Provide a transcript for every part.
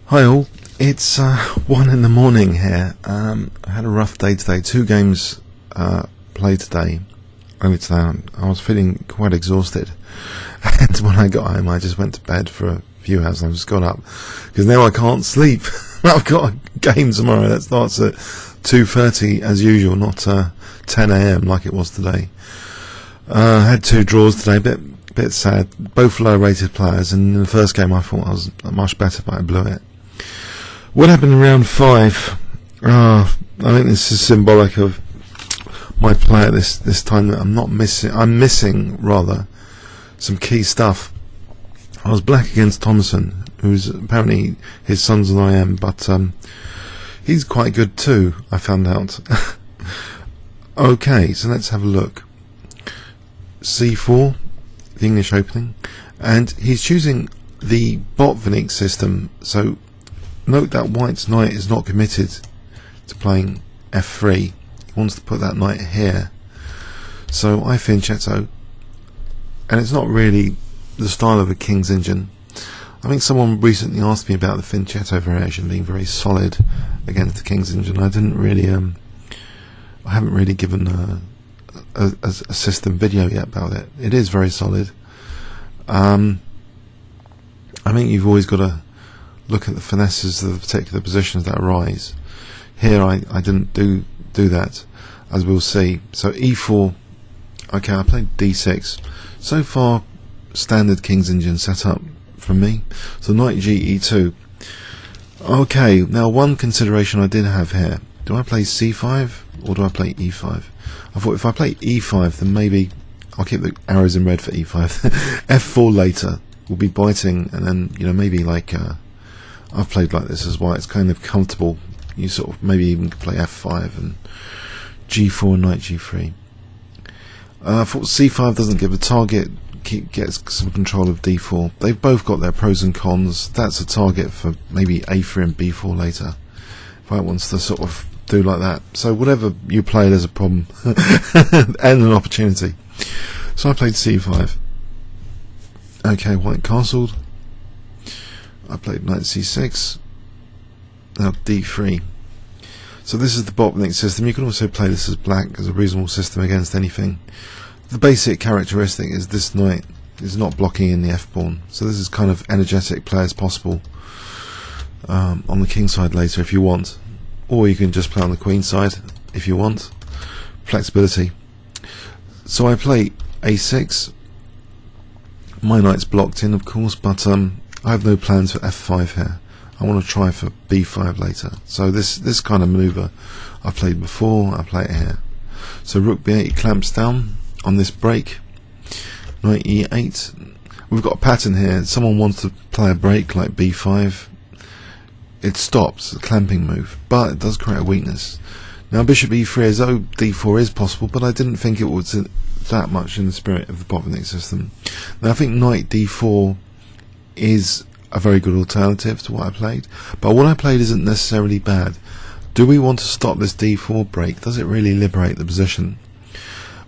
Hi all, it's 1 in the morning here. I had a rough day today. 2 games played today. Over today, I was feeling quite exhausted, and when I got home I just went to bed for a few hours and I just got up because now I can't sleep. I've got a game tomorrow that starts at 2:30 as usual, not 10 AM like it was today. I had 2 draws today, bit sad, both low rated players, and in the first game I thought I was much better but I blew it. What happened in round 5? I think this is symbolic of my play at this time. That I'm missing rather some key stuff. I was black against T.Thomassen, who's apparently his son's an IM, but he's quite good too, I found out. Okay, so let's have a look. C4, the English opening, and he's choosing the Botvinnik system, so note that white's knight is not committed to playing f3. He wants to put that knight here, so I fianchetto, and it's not really the style of a king's engine. I think someone recently asked me about the fianchetto variation being very solid against the king's engine. I didn't really I haven't really given a system video yet about it. It is very solid. I think you've always got to look at the finesses of the particular positions that arise. Here I didn't do that, as we'll see. So e4, okay, I played d6. So far, standard king's engine setup from me. So knight g e2. Okay, now one consideration I did have here. Do I play c5 or do I play e5? I thought if I play e5, then maybe I'll keep the arrows in red for e5. f4 later will be biting, and then maybe like I've played like this as well. It's kind of comfortable. You sort of maybe even play f5 and g4, knight g3. I thought c5 doesn't give a target, gets some control of d4. They've both got their pros and cons. That's a target for maybe a3 and b4 later, if I wants to sort of do like that. So whatever you play, there's a problem and an opportunity. So I played c5. Okay, white castled. I played knight c6. Now d3. So this is the Botvinnik system. You can also play this as black, as a reasonable system against anything. The basic characteristic is this knight is not blocking in the f-pawn. So this is kind of energetic play as possible on the king side later if you want. Or you can just play on the queen side if you want. Flexibility. So I play a6. My knight's blocked in, of course, but I have no plans for f5 here. I want to try for b5 later. So this kind of maneuver I've played before, I play it here. So rook b8 clamps down on this break. Knight e8. We've got a pattern here. Someone wants to play a break like b5. It stops the clamping move, but it does create a weakness. Now bishop e3, as though d4 is possible, but I didn't think it was that much in the spirit of the Botvinnik system. Now I think knight d4 is a very good alternative to what I played, but what I played isn't necessarily bad. Do we want to stop this d4 break? Does it really liberate the position?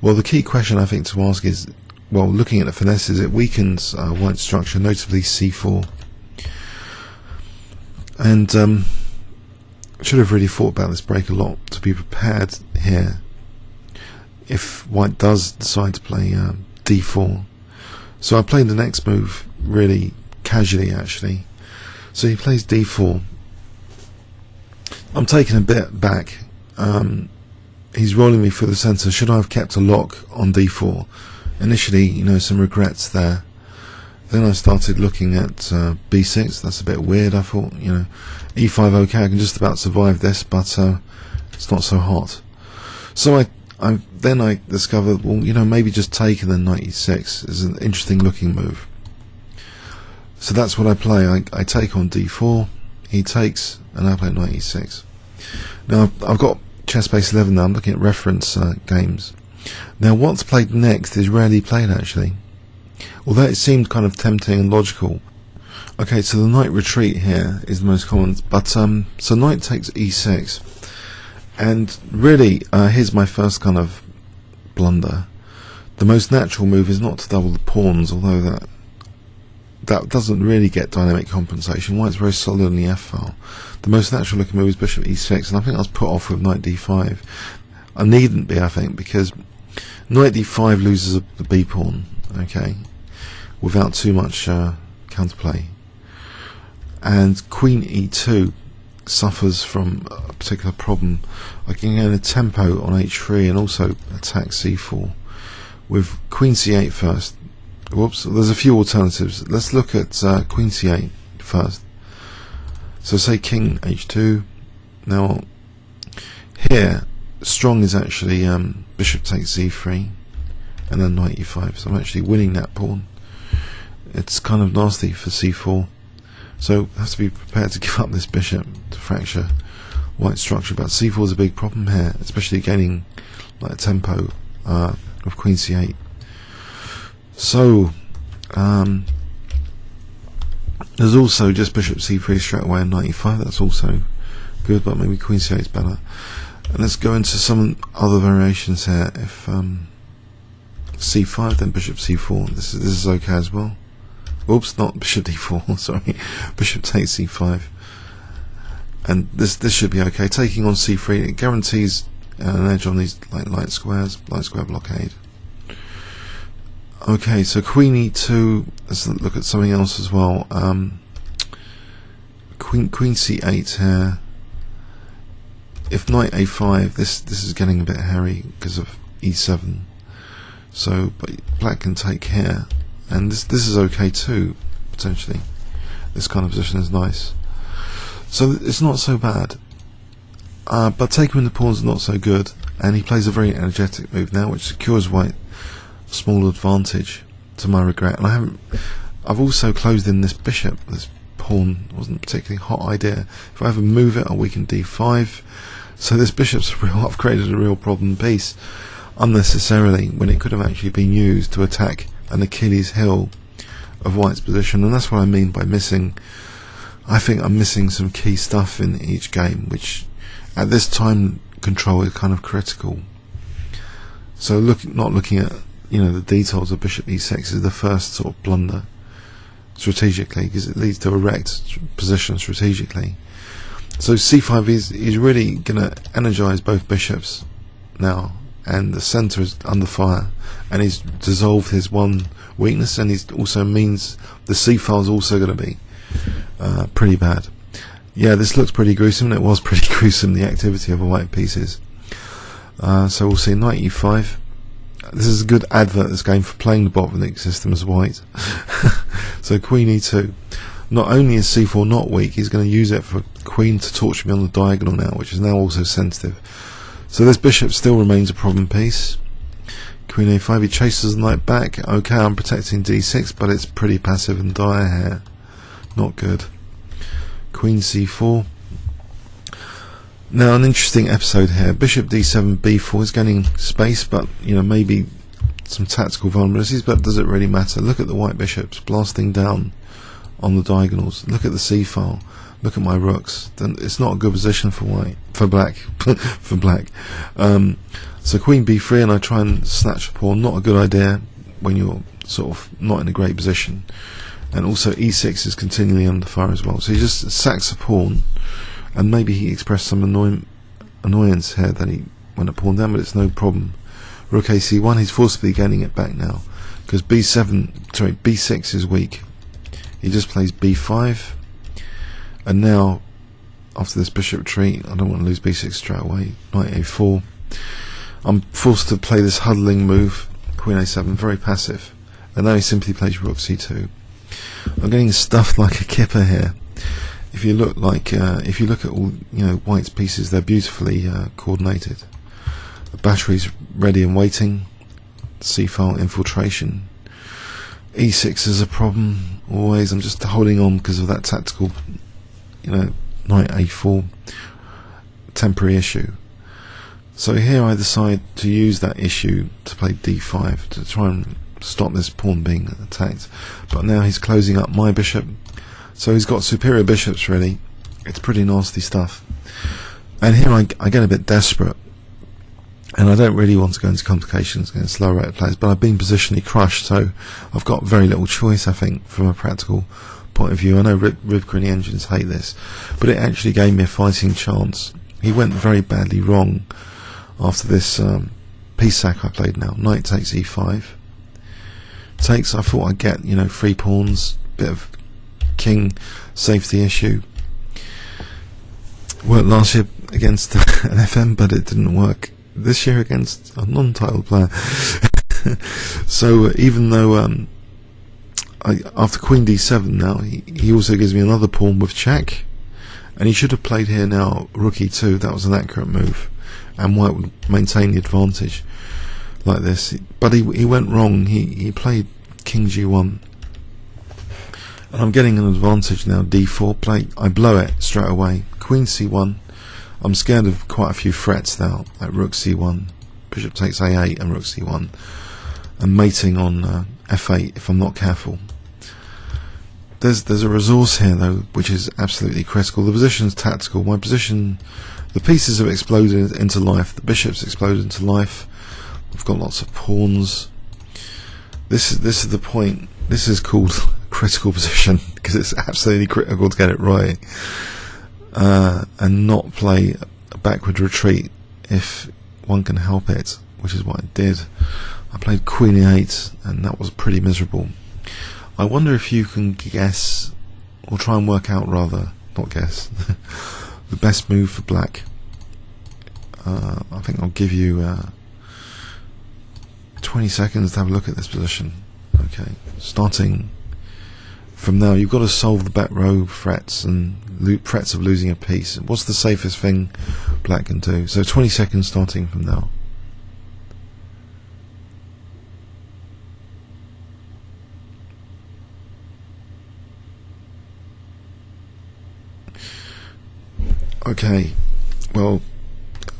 Well, the key question I think to ask is, well, looking at the finesses, it weakens white structure, notably c4. And should have really thought about this break a lot to be prepared here if white does decide to play d4. So I played the next move really casually actually. So he plays d4. I'm taking a bit back. He's rolling me through the centre. Should I have kept a lock on d4? Initially, some regrets there. Then I started looking at b6. That's a bit weird. I thought, e5 okay, I can just about survive this, but it's not so hot. So then I discovered, well, maybe just take and then knight e6 is an interesting looking move. So that's what I play. I take on d4, he takes, and I play knight e6. Now I've got chess base 11 now. I'm looking at reference games. Now what's played next is rarely played actually, although it seemed kind of tempting and logical. Okay, so the knight retreat here is the most common, but so knight takes e6, and really here's my first kind of blunder. The most natural move is not to double the pawns, although that that doesn't really get dynamic compensation. White's very solid on the F file. The most natural looking move is bishop e6, and I think I was put off with knight d5. I needn't be, I think, because knight d5 loses the b pawn, okay, without too much counterplay, and queen e2 suffers from a particular problem. I can gain a tempo on h3 and also attack c4 with queen c8 first. Whoops, there's a few alternatives. Let's look at queen c8 first. So say king h2. Now here strong is actually bishop takes c3 and then knight e5, so I'm actually winning that pawn. It's kind of nasty for c4, so I have to be prepared to give up this bishop to fracture white structure. But c4 is a big problem here, especially gaining like a tempo of queen c8. So there's also just bishop c3 straight away and knight e5. That's also good, but maybe queen c8 is better. And let's go into some other variations here. If c5, then bishop c4. This is okay as well. Oops, not bishop d4. Sorry, bishop takes c5. And this should be okay. Taking on c3, it guarantees an edge on these like light square blockade. Okay, so queen e2. Let's look at something else as well. Queen c8 here. If knight a5, this is getting a bit hairy because of e7. So, but black can take here, and this is okay too, potentially. This kind of position is nice. So it's not so bad. But taking the pawns is not so good, and he plays a very energetic move now, which secures white a small advantage, to my regret. And I've also closed in this bishop. This pawn wasn't a particularly hot idea. If I ever move it, I'll weaken d5. So this bishop's I've created a real problem piece unnecessarily, when it could have actually been used to attack an Achilles heel of white's position. And that's what I mean by missing. I think I'm missing some key stuff in each game, which at this time control is kind of critical. So not looking at the details of bishop e6 is the first sort of blunder strategically, because it leads to a wrecked position strategically. So c5 is really going to energize both bishops now, and the center is under fire, and he's dissolved his one weakness, and he's also means the c file is also going to be pretty bad. Yeah, this looks pretty gruesome, and it was pretty gruesome, the activity of the white pieces. So we'll see knight e5. This is a good advert, this game, for playing the Botvinnik system as white. So queen e2. Not only is c4 not weak, he's going to use it for queen to torture me on the diagonal now, which is now also sensitive. So this bishop still remains a problem piece. Queen a5, he chases the knight back. Okay, I'm protecting d6, but it's pretty passive and dire here. Not good. Queen c4. Now an interesting episode here. Bishop d7 b4 is gaining space, but maybe some tactical vulnerabilities, but does it really matter? Look at the white bishops blasting down on the diagonals. Look at the c file. Look at my rooks. Then it's not a good position for black. For black. So queen b3, and I try and snatch a pawn. Not a good idea when you're sort of not in a great position. And also e6 is continually under fire as well. So he just sacks a pawn, and maybe he expressed some annoyance here that he went a pawn down, but it's no problem. Rook ac1, he's forcibly gaining it back now, because b6 is weak. He just plays b5, and now after this bishop retreat, I don't want to lose b6 straight away. Knight a4. I'm forced to play this huddling move, queen a7, very passive, and now he simply plays rook c2. I'm getting stuffed like a kipper here. If you look at all white's pieces, they're beautifully coordinated. The battery's ready and waiting. C-file infiltration. E6 is a problem always. I'm just holding on because of that tactical, knight a4 temporary issue. So here I decide to use that issue to play d5 to try and stop this pawn being attacked. But now he's closing up my bishop, so he's got superior bishops really. It's pretty nasty stuff. And here I get a bit desperate, and I don't really want to go into complications against lower rated players, but I've been positionally crushed, so I've got very little choice, I think, from a practical point of view. I know Rivka and the engines hate this, but it actually gave me a fighting chance. He went very badly wrong after this piece sack I played now. Knight takes e5. Takes, I thought I'd get, 3 pawns, bit of king safety issue. Worked last year against an FM, but it didn't work this year against a non-title player. So even though after Queen d7 now, he also gives me another pawn with check, and he should have played here now Rook e2. That was an accurate move, and white would maintain the advantage like this, but he went wrong. He played king g1, and I'm getting an advantage now. d4 play, I blow it straight away. Queen c1. I'm scared of quite a few threats now, like rook c1, bishop takes a8 and rook c1, and mating on f8 if I'm not careful. There's a resource here though which is absolutely critical. The position's tactical. My position, the pieces have exploded into life, the bishop's exploded into life. I've got lots of pawns. This is the point. This is called critical position because it's absolutely critical to get it right, and not play a backward retreat if one can help it, which is what I did. I played Queen e8, and that was pretty miserable. I wonder if you can guess, or try and work out rather, not guess, the best move for black. I think I'll give you 20 seconds to have a look at this position. Okay, starting from now, you've got to solve the back row threats and threats of losing a piece. What's the safest thing black can do? So 20 seconds starting from now. Okay, well,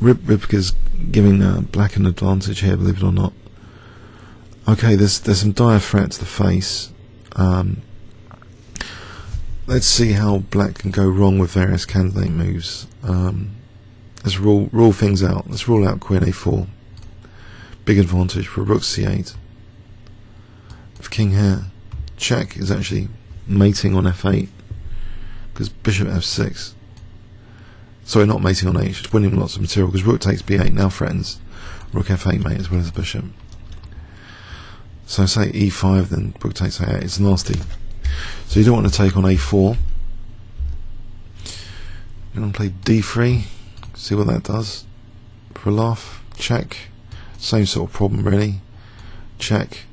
Ribka's giving black an advantage here, believe it or not. Okay, there's some dire threats to face. Let's see how black can go wrong with various candidate moves. Let's rule things out. Let's rule out Queen a4. Big advantage for rook c8. If king here, check is actually mating on f8 because bishop f6. Sorry, not mating on h, just winning lots of material because rook takes b8 now threatens rook f8 mate as well as the bishop. So say e5, then rook takes a8. It's nasty. So you don't want to take on a4. You want to play d3. See what that does. For a laugh. Check. Same sort of problem really. Check.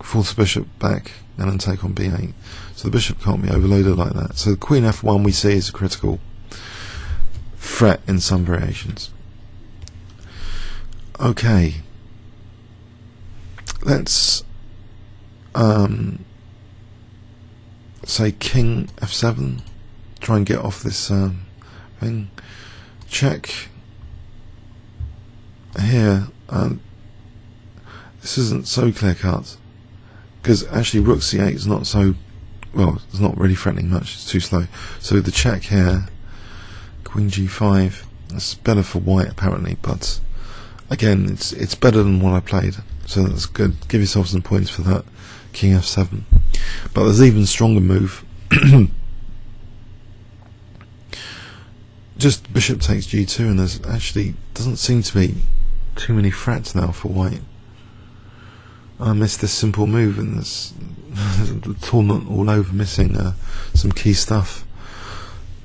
Force the bishop back and then take on b8. So the bishop can't be overloaded like that. So the queen f1 we see is a critical threat in some variations. Okay. Let's say king f7. Try and get off this thing. Check. Here, this isn't so clear cut because actually rook c8 is not so well. It's not really threatening much. It's too slow. So the check here. Queen g5. That's better for white apparently, but again, it's better than what I played. So that's good. Give yourself some points for that. King f7. But there's even stronger move. Just bishop takes g2, and there's actually doesn't seem to be too many threats now for white. I missed this simple move, and there's the tournament all over missing some key stuff.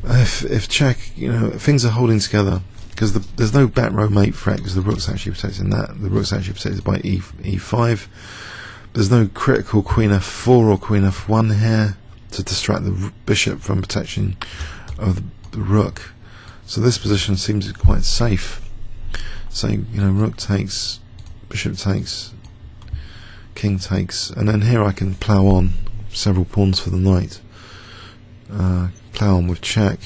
If check, things are holding together because there's no back row mate threat because the rook's actually protecting that. The rook's actually protected by e5. There's no critical queen f4 or queen f1 here to distract the bishop from protection of the rook. So this position seems quite safe. So rook takes, bishop takes, king takes, and then here I can plough on several pawns for the knight. Plough on with check,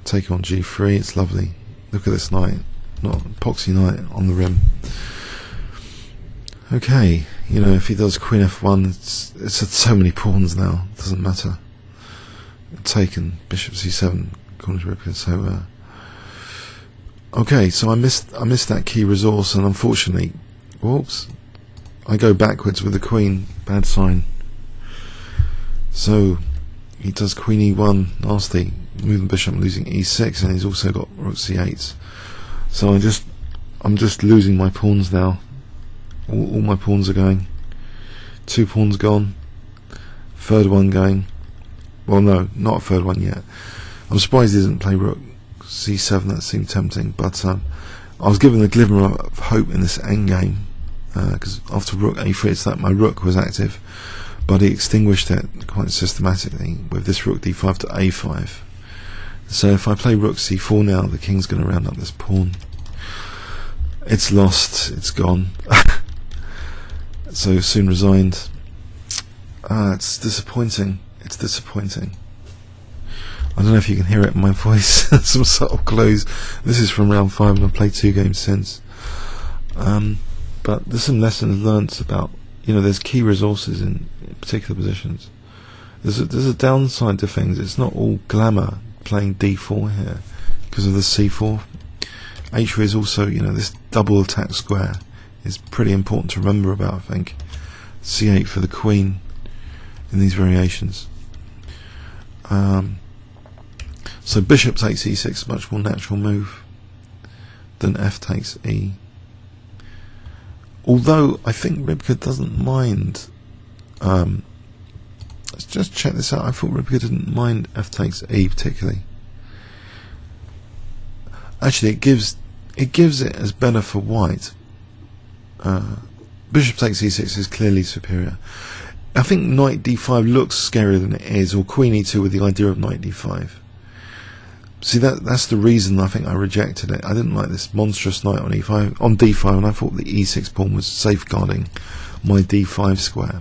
take on g3. It's lovely. Look at this knight, not epoxy knight on the rim. Okay, if he does queen f1, it's at so many pawns now. It doesn't matter. Taken bishop c7, according to Ripken. So Okay, so I missed that key resource, and unfortunately, whoops, I go backwards with the queen. Bad sign. So he does queen e1, nasty, moving bishop, losing e6, and he's also got rook c8. So I'm just losing my pawns now. All my pawns are going. 2 pawns gone. Third one going. Well, no, not a third one yet. I'm surprised he didn't play rook c7. That seemed tempting, but I was given a glimmer of hope in this endgame, because after rook a3, it's like my rook was active, but he extinguished it quite systematically with this rook d5 to a5. So if I play rook c4 now, the king's going to round up this pawn. It's lost, it's gone. So soon resigned. It's disappointing. It's disappointing. I don't know if you can hear it in my voice. Some subtle clues. This is from round 5, and I've played 2 games since. But there's some lessons learnt about, there's key resources in particular positions. There's a downside to things. It's not all glamour playing d4 here because of the c4. h3 is also, this double attack square is pretty important to remember about, I think. c8 for the queen in these variations. So bishop takes e6, a much more natural move than f takes e. Although I think Rybka doesn't mind. Let's just check this out. I thought Rybka didn't mind f takes e particularly. Actually, it gives it as better for white. Bishop takes e6 is clearly superior. I think knight d5 looks scarier than it is, or queen e2 with the idea of knight d5. See, that's the reason I think I rejected it. I didn't like this monstrous knight on d5, and I thought the e6 pawn was safeguarding my d5 square.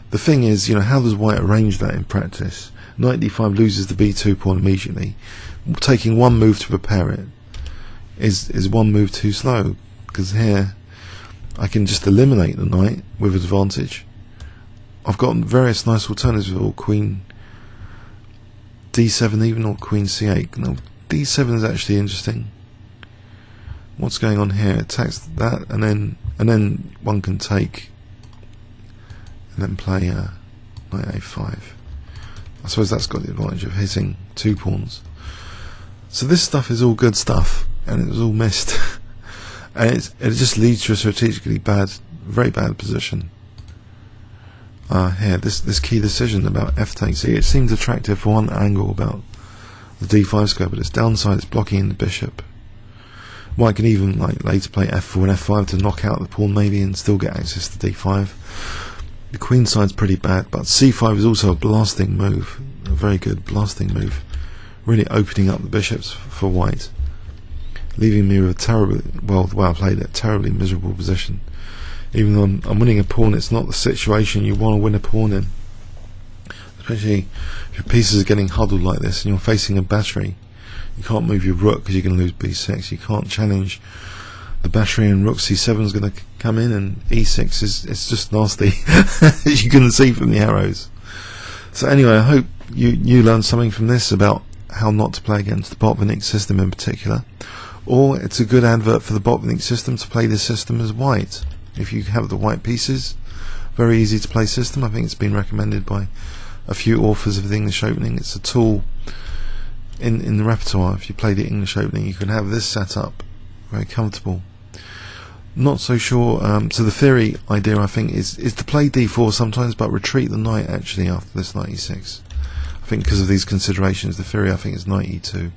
The thing is, how does white arrange that in practice? Knight d5 loses the b2 pawn immediately. Taking one move to prepare it is one move too slow, because here I can just eliminate the knight with advantage. I've got various nice alternatives, or queen d7 even, or queen c8. Now d7 is actually interesting. What's going on here? Attacks that, and then one can take and then play knight a5. I suppose that's got the advantage of hitting 2 pawns. So this stuff is all good stuff, and it was all missed. And it just leads to a strategically very bad position. Here, this key decision about f takes e, it seems attractive for one angle about the d5 square, but its downside is blocking the bishop. White can even later play f4 and f5 to knock out the pawn maybe and still get access to d5. The queen side's pretty bad, but c5 is also a blasting move, a very good blasting move, really opening up the bishops for white, leaving me with a terribly, well, the way I played it, terribly miserable position. Even though I'm winning a pawn, it's not the situation you want to win a pawn in. Especially if your pieces are getting huddled like this and you're facing a battery. You can't move your rook because you're going to lose b6. You can't challenge the battery, and rook c7 is going to come in, and e6 it's just nasty, as you can see from the arrows. So anyway, I hope you learned something from this about how not to play against the Botvinnik system in particular. Or it's a good advert for the Botvinnik system to play this system as white. If you have the white pieces, very easy to play system. I think it's been recommended by a few authors of the English Opening. It's a tool in the repertoire. If you play the English Opening, you can have this set up, very comfortable. Not so sure. So the theory idea, I think, is to play d4 sometimes, but retreat the knight actually after this knight e6. I think because of these considerations, the theory I think is knight e2.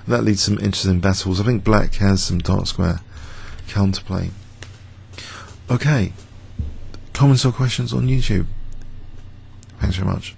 That leads to some interesting battles. I think black has some dark square counterplay. Okay, comments or questions on YouTube? Thanks very much.